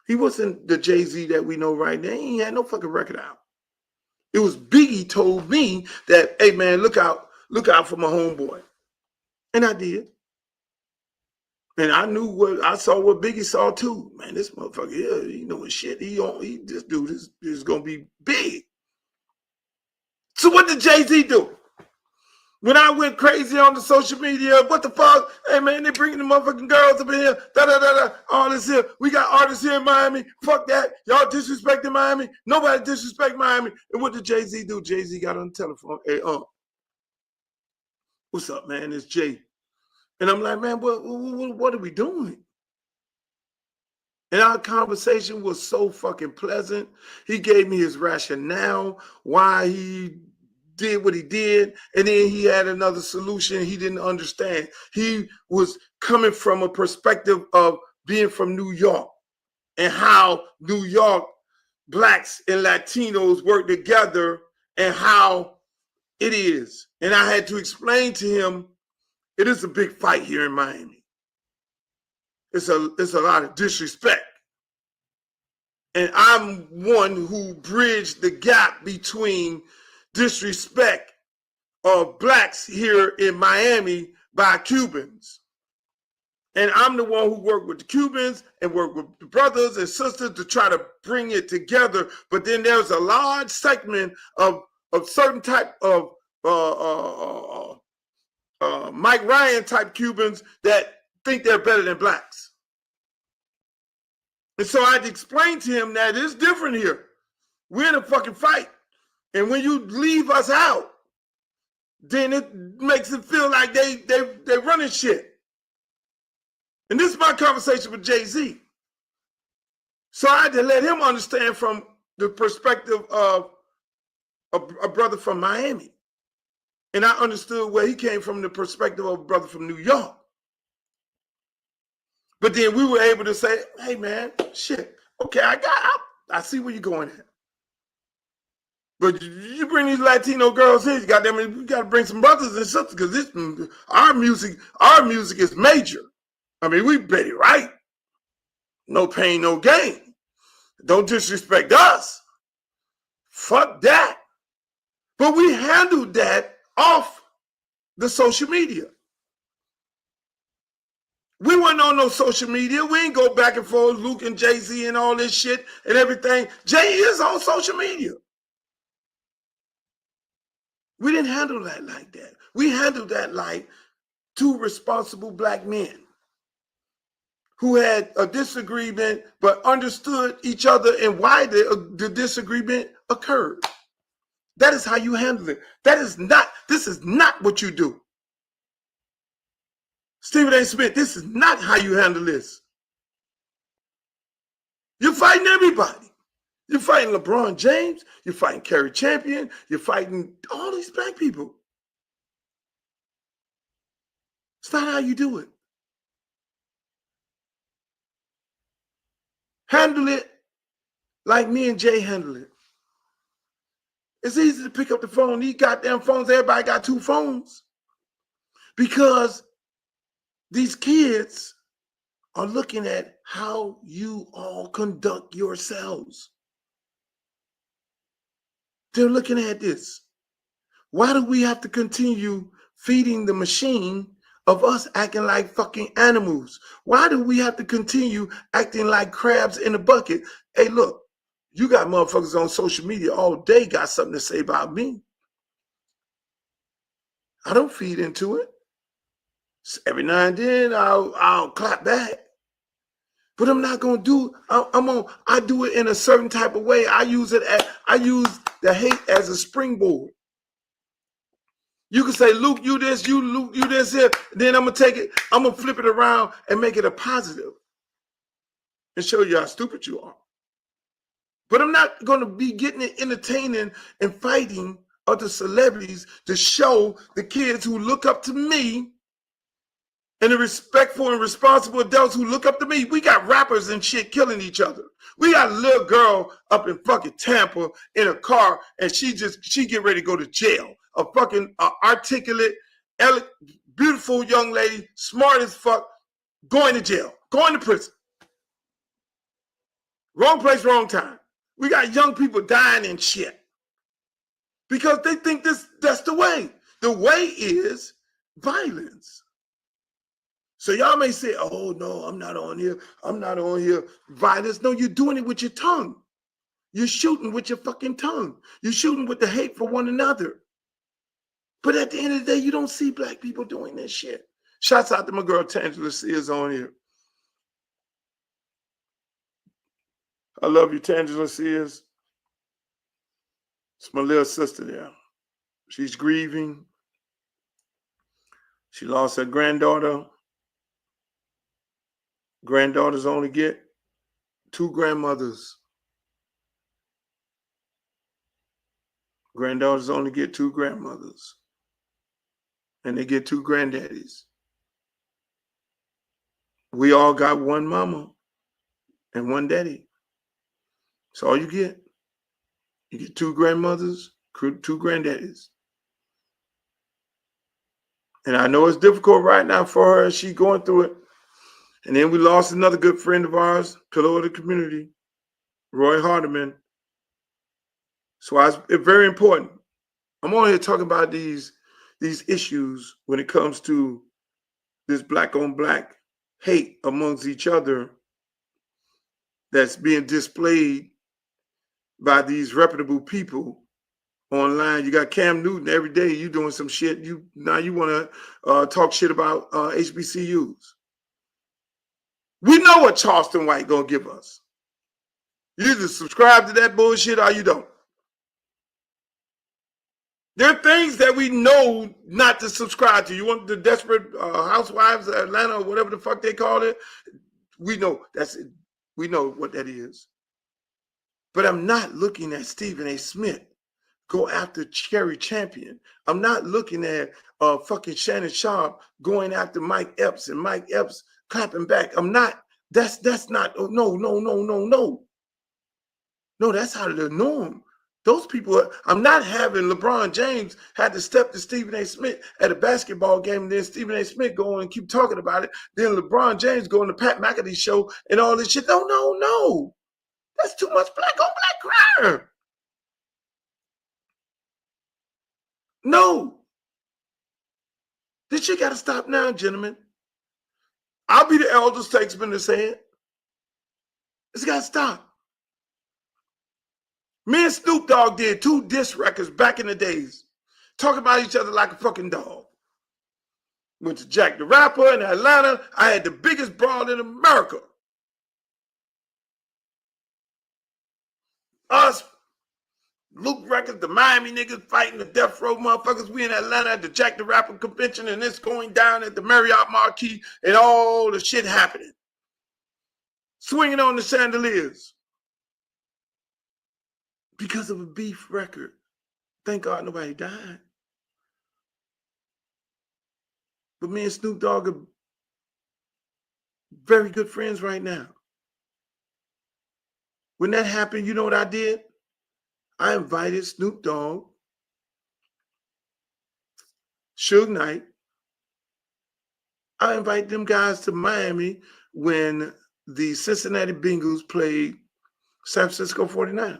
He wasn't the Jay-Z that we know right now. He had no fucking record out. It was Biggie told me that, hey, man, look out for my homeboy. And I did. And I knew I saw what Biggie saw too. Man, this motherfucker here, he know his shit. This dude is going to be big. So what did Jay-Z do? When I went crazy on the social media, what the fuck? Hey, man, they bringing the motherfucking girls up in here. Da-da-da-da. All this here. We got artists here in Miami. Fuck that. Y'all disrespecting Miami. Nobody disrespect Miami. And what did Jay-Z do? Jay-Z got on the telephone. Hey, what's up, man? It's Jay. And I'm like, man, what are we doing? And our conversation was so fucking pleasant. He gave me his rationale, why he did what he did, and then he had another solution he didn't understand. He was coming from a perspective of being from New York and how New York blacks and Latinos work together and how it is. And I had to explain to him, it is a big fight here in Miami. It's a lot of disrespect. And I'm one who bridged the gap between disrespect of blacks here in Miami by Cubans. And I'm the one who worked with the Cubans and worked with the brothers and sisters to try to bring it together. But then there's a large segment of certain type of Mike Ryan type Cubans that think they're better than blacks. And so I had to explain to him that it's different here. We're in a fucking fight. And when you leave us out, then it makes it feel like they running shit. And this is my conversation with Jay-Z. So I had to let him understand from the perspective of a brother from Miami. And I understood where he came from, the perspective of a brother from New York. But then we were able to say, hey, man, shit, okay, I see where you're going at. But you bring these Latino girls here, you got to bring some brothers and sisters, because our music is major. I mean, we Betty Wright. No pain, no gain. Don't disrespect us. Fuck that. But we handled that off the social media. We weren't on no social media. We ain't go back and forth, Luke and Jay-Z and all this shit and everything. Jay is on social media. We didn't handle that like that. We handled that like two responsible black men who had a disagreement but understood each other and why the disagreement occurred. That is how you handle it. This is not what you do. Stephen A. Smith, this is not how you handle this. You're fighting everybody. You're fighting LeBron James. You're fighting Cari Champion. You're fighting all these black people. It's not how you do it. Handle it like me and Jay handle it. It's easy to pick up the phone. These goddamn phones, everybody got two phones. Because these kids are looking at how you all conduct yourselves. They're looking at this. Why do we have to continue feeding the machine of us acting like fucking animals? Why do we have to continue acting like crabs in a bucket? Hey, look, you got motherfuckers on social media all day got something to say about me. I don't feed into it. So every now and then I'll clap back. But I'm not gonna do. I do it in a certain type of way. I use the hate as a springboard. You can say, Luke, you this, Luke, you this here. Then I'm gonna take it. I'm gonna flip it around and make it a positive, and show you how stupid you are. But I'm not gonna be getting it entertaining and fighting other celebrities to show the kids who look up to me. And the respectful and responsible adults who look up to me. We got rappers and shit killing each other. We got a little girl up in fucking Tampa in a car, and she get ready to go to jail. A fucking articulate, beautiful young lady, smart as fuck, going to jail, going to prison. Wrong place, wrong time. We got young people dying and shit because they think that's the way. The way is violence. So y'all may say, oh, no, I'm not on here. I'm not on here. Violence. No, you're doing it with your tongue. You're shooting with your fucking tongue. You're shooting with the hate for one another. But at the end of the day, you don't see black people doing this shit. Shouts out to my girl, Tangela Sears on here. I love you, Tangela Sears. It's my little sister there. She's grieving. She lost her granddaughter. Granddaughters only get 2 grandmothers. Granddaughters only get 2 grandmothers. And they get 2 granddaddies. We all got 1 mama and 1 daddy. That's all you get. You get 2 grandmothers, 2 granddaddies. And I know it's difficult right now for her as she's going through it. And then we lost another good friend of ours, pillar of the community, Roy Hardiman. So it's very important. I'm on here talking about these issues when it comes to this black on black hate amongst each other that's being displayed by these reputable people online. You got Cam Newton every day. You doing some shit. Now you want to talk shit about HBCUs. We know what Charleston White gonna give us. You either subscribe to that bullshit or you don't. There are things that we know not to subscribe to. You want the Desperate Housewives of Atlanta or whatever the fuck they call it? We know that's it. We know what that is. But I'm not looking at Stephen A. Smith go after Cari Champion. I'm not looking at fucking Shannon Sharpe going after Mike Epps and Mike Epps clapping back. I'm not. That's not. Oh, no. No, that's out of the norm. Those people. I'm not having LeBron James had to step to Stephen A. Smith at a basketball game, and then Stephen A. Smith go on and keep talking about it. Then LeBron James going to Pat McAfee show and all this shit. No. That's too much black on black crime. No. This shit got to stop now, gentlemen. I'll be the elder statesman to say it. It's got to stop. Me and Snoop Dogg did 2 diss records back in the days, talking about each other like a fucking dog. Went to Jack the Rapper in Atlanta. I had the biggest brawl in America. Us, Luke Records, the Miami niggas fighting the Death Row motherfuckers. We in Atlanta at the Jack the Rapper convention, and it's going down at the Marriott Marquis, and all the shit happening. Swinging on the chandeliers. Because of a beef record. Thank God nobody died. But me and Snoop Dogg are very good friends right now. When that happened, you know what I did? I invited Snoop Dogg, Suge Knight. I invited them guys to Miami when the Cincinnati Bengals played San Francisco 49ers.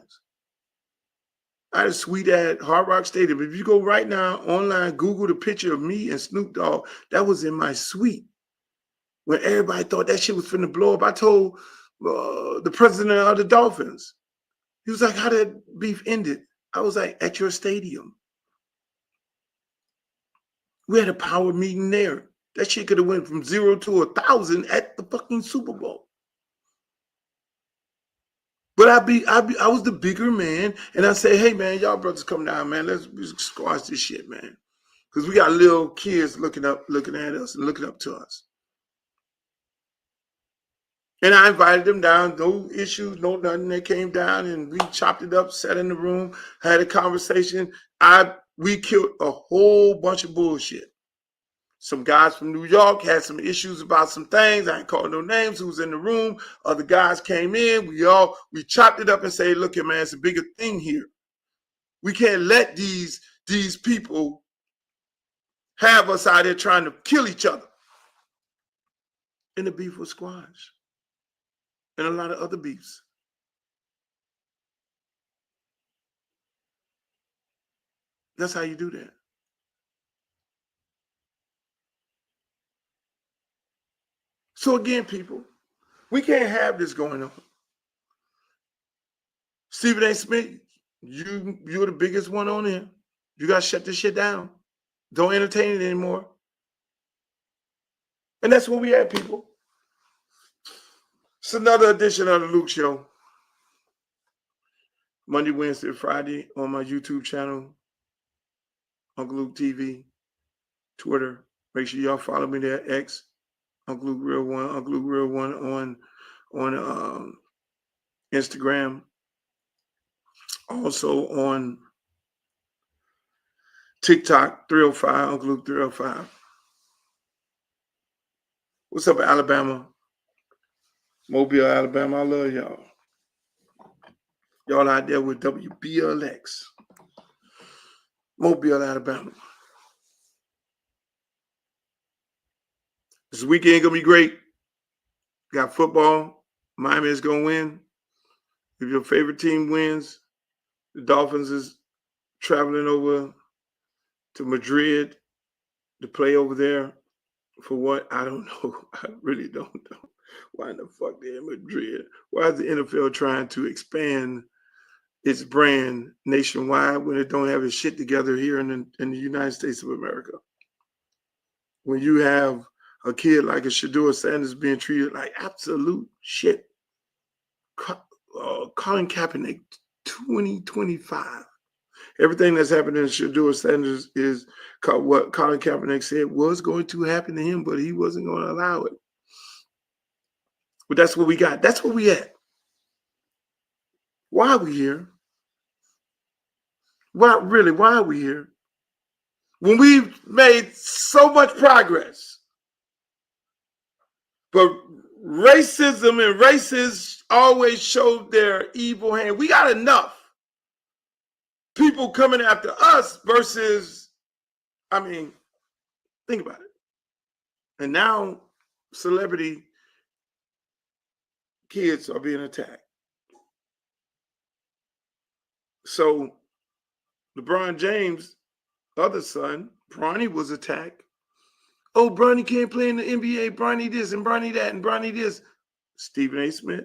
I had a suite at Hard Rock Stadium. If you go right now online, Google the picture of me and Snoop Dogg, that was in my suite. When everybody thought that shit was finna blow up, I told the president of the Dolphins. He was like, how did beef ended? I was like, at your stadium. We had a power meeting there. That shit could have went from 0 to 1,000 at the fucking Super Bowl. But I was the bigger man, and I say, hey man, y'all brothers come down, man. Let's squash this shit, man. Because we got little kids looking at us and looking up to us. And I invited them down, no issues, no nothing. They came down and we chopped it up, sat in the room, had a conversation. We killed a whole bunch of bullshit. Some guys from New York had some issues about some things. I ain't calling no names. Who was in the room? Other guys came in. We chopped it up and say, look here, man, it's a bigger thing here. We can't let these people have us out there trying to kill each other. And the beef was squashed. And a lot of other beefs. That's how you do that. So again, people, we can't have this going on. Stephen A. Smith, you're the biggest one on here. You got to shut this shit down. Don't entertain it anymore. And that's where we at, people. It's another edition of the Luke Show. Monday, Wednesday, Friday on my YouTube channel, Uncle Luke TV, Twitter. Make sure y'all follow me there, X, Uncle Luke Real One, Uncle Luke Real One on Instagram. Also on TikTok, 305, Uncle Luke 305. What's up, Alabama? Mobile, Alabama. I love y'all. Y'all out there with WBLX. Mobile, Alabama. This weekend gonna be great. Got football. Miami is gonna win. If your favorite team wins, the Dolphins is traveling over to Madrid to play over there. For what? I don't know. I really don't know. Why in the fuck they're in Madrid? Why is the NFL trying to expand its brand nationwide when it don't have its shit together here in the United States of America? When you have a kid like a Shedeur Sanders being treated like absolute shit. Colin Kaepernick, 2025. Everything that's happening to Shedeur Sanders is what Colin Kaepernick said was going to happen to him, but he wasn't going to allow it. But that's what we got. That's where we at. Why are we here? Why are we here? When we've made so much progress, but racism and racists always show their evil hand. We got enough people coming after us versus, think about it. And now celebrity kids are being attacked. So LeBron James' other son, Bronny, was attacked. Oh, Bronny can't play in the NBA. Bronny this and Bronny that and Bronny this. Stephen A. Smith.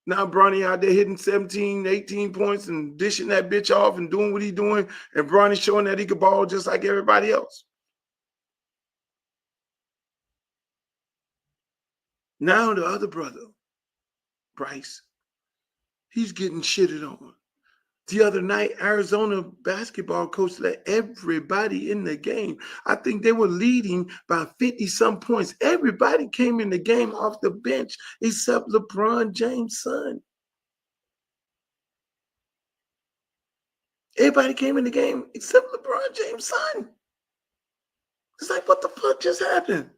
Now Bronny out there hitting 17, 18 points and dishing that bitch off and doing what he's doing. And Bronny showing that he could ball just like everybody else. Now the other brother, Bryce, he's getting shitted on. The other night, Arizona basketball coach let everybody in the game. I think they were leading by 50-some points. Everybody came in the game off the bench except LeBron James' son. Everybody came in the game except LeBron James' son. It's like, what the fuck just happened?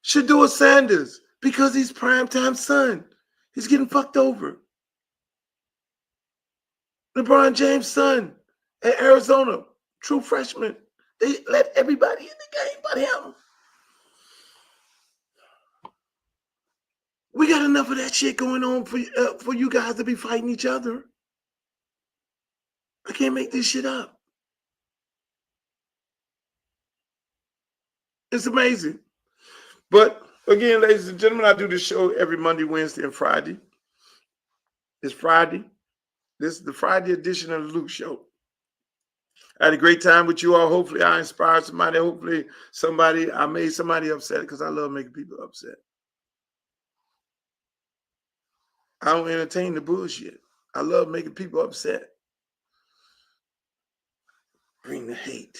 Shedeur Sanders. Because he's primetime son. He's getting fucked over. LeBron James' son at Arizona, true freshman. They let everybody in the game but him. We got enough of that shit going on for you guys to be fighting each other. I can't make this shit up. It's amazing. But again, ladies and gentlemen, I do this show every Monday, Wednesday, and Friday. It's Friday. This is the Friday edition of the Luke Show. I had a great time with you all. Hopefully I inspired somebody. Hopefully I made somebody upset, because I love making people upset. I don't entertain the bullshit. I love making people upset. Bring the hate.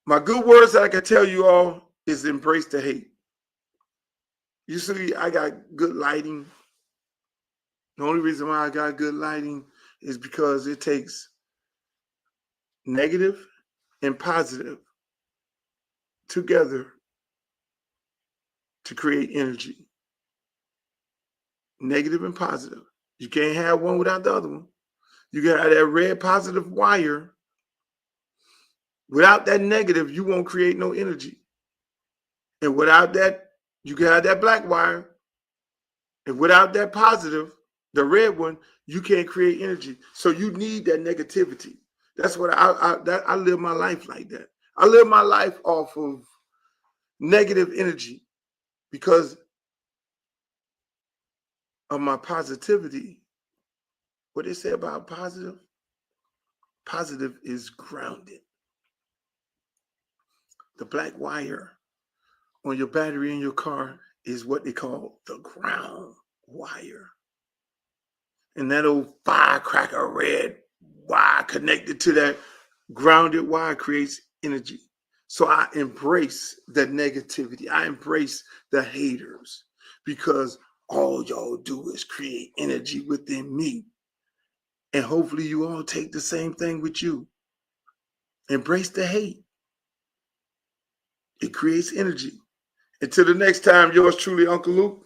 My good words that I can tell you all is embrace the hate. You see, I got good lighting. The only reason why I got good lighting is because it takes negative and positive together to create energy. Negative and positive. You can't have one without the other one. You got that red positive wire. Without that negative, you won't create no energy. And without that, you can have that black wire. And without that positive, the red one, you can't create energy. So you need that negativity. That's what I live my life like that. I live my life off of negative energy because of my positivity. What they say about positive? Positive is grounded. The black wire on your battery in your car is what they call the ground wire. And that old firecracker red wire connected to that grounded wire creates energy. So I embrace the negativity. I embrace the haters, because all y'all do is create energy within me. And hopefully you all take the same thing with you. Embrace the hate. It creates energy. Until the next time, yours truly, Uncle Luke.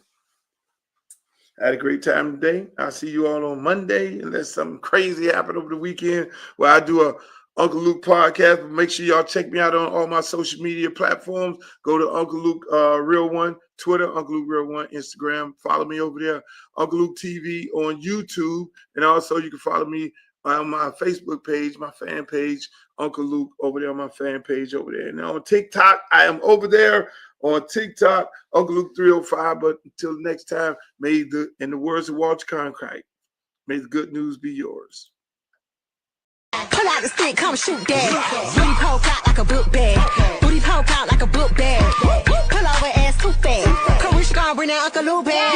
I had a great time today. I'll see you all on Monday, unless something crazy happened over the weekend where I do a Uncle Luke podcast. But make sure y'all check me out on all my social media platforms. Go to Uncle Luke Real One, Twitter, Uncle Luke Real One, Instagram. Follow me over there, Uncle Luke TV on YouTube. And also you can follow me on my Facebook page, my fan page, Uncle Luke over there on my fan page over there. And on TikTok, I am over there on TikTok, Uncle Luke 305. But until next time, in the words of Walter Cronkite, may the good news be yours. Pull out the stick, come shoot that. Booty poke out like a book bag. Booty poke out like a book bag. Pull over ass too fast. Come, we should go bring that Uncle Luke back.